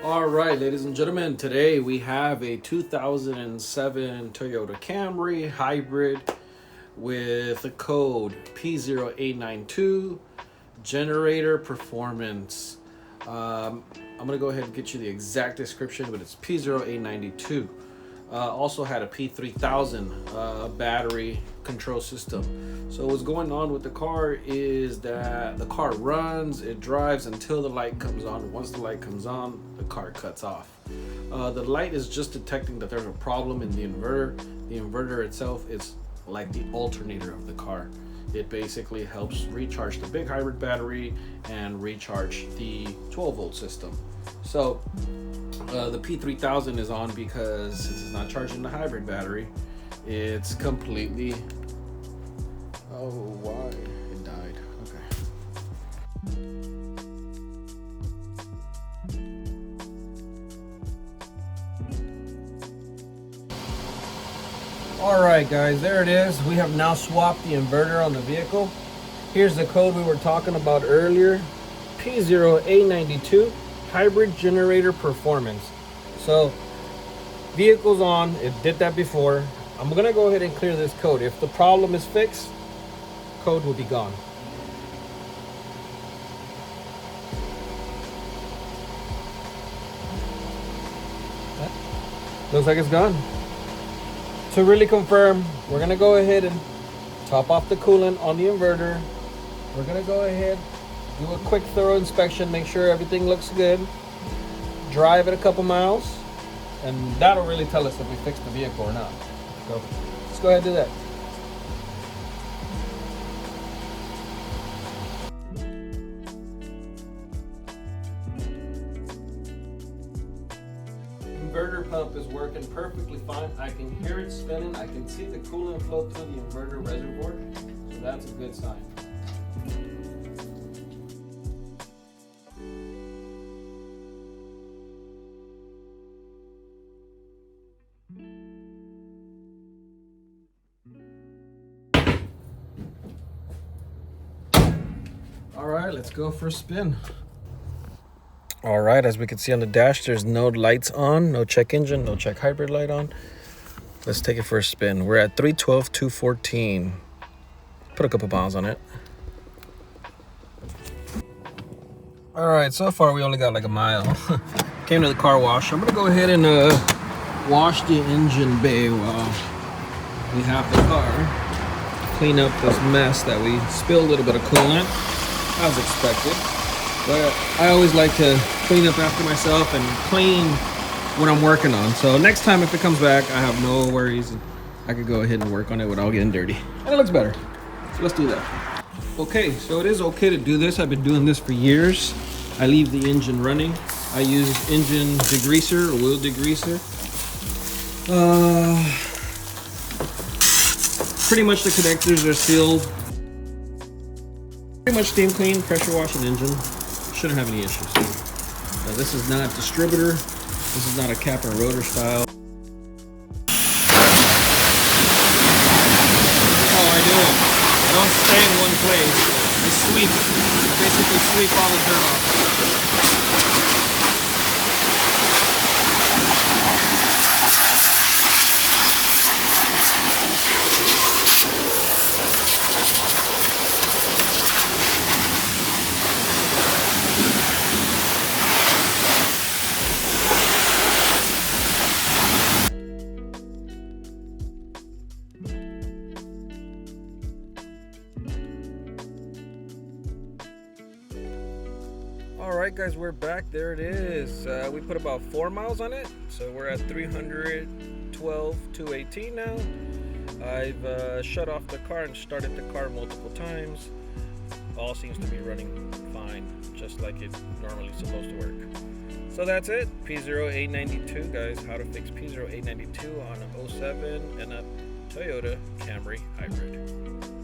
All right, ladies and gentlemen, today we have a 2007 Toyota Camry Hybrid with the code p0A92 generator performance. I'm going to go ahead and get you the exact description, but it's p0A92. Also had a p3000 battery control system. So what's going on with the car is that the car runs, it drives until the light comes on. Once the light comes on, the car cuts off. The light is just detecting that there's a problem in the inverter. The inverter itself is like the alternator of the car. It basically helps recharge the big hybrid battery and recharge the 12-volt system. So the P3000 is on because since it's not charging the hybrid battery, it's completely... Oh, why? It died. Okay. Alright guys, there it is. We have now swapped the inverter on the vehicle. Here's the code we were talking about earlier. P0A92 hybrid generator performance. So vehicle's on, it did that before. I'm gonna go ahead and clear this code. If the problem is fixed, code will be gone. Looks like it's gone. To really confirm, we're gonna go ahead and top off the coolant on the inverter. We're gonna go ahead, do a quick thorough inspection, make sure everything looks good. Drive it a couple miles, and that'll really tell us if we fixed the vehicle or not. So let's go ahead and do that. Inverter pump is working perfectly fine. I can hear it spinning. I can see the coolant flow through the inverter reservoir. So that's a good sign. All right, let's go for a spin. All right, as we can see on the dash, there's no lights on, no check engine, no check hybrid light on. Let's take it for a spin. We're at 312, 214. Put a couple miles on it. All right, so far we only got like a mile. Came to the car wash. I'm gonna go ahead and wash the engine bay while we have the car. Clean up this mess that we spilled a little bit of coolant, as expected. But I always like to clean up after myself and clean what I'm working on. So next time if it comes back, I have no worries. I could go ahead and work on it without getting dirty. And it looks better. So let's do that. Okay, so it is okay to do this. I've been doing this for years. I leave the engine running. I use engine degreaser or oil degreaser. Pretty much the connectors are sealed. Pretty much steam clean, pressure wash an engine. Shouldn't have any issues. Now, this is not distributor. This is not a cap and rotor style. Oh, I do it. I don't stay in one place. I sweep. I basically sweep all the dirt off. All right guys, we're back. There it is. We put about 4 miles on it, so we're at 312, 218 now. I've shut off the car and started the car multiple times. All seems to be running fine, just like it's normally supposed to work. So that's it. P0A92 guys, how to fix P0A92 on a 07 and a Toyota Camry Hybrid.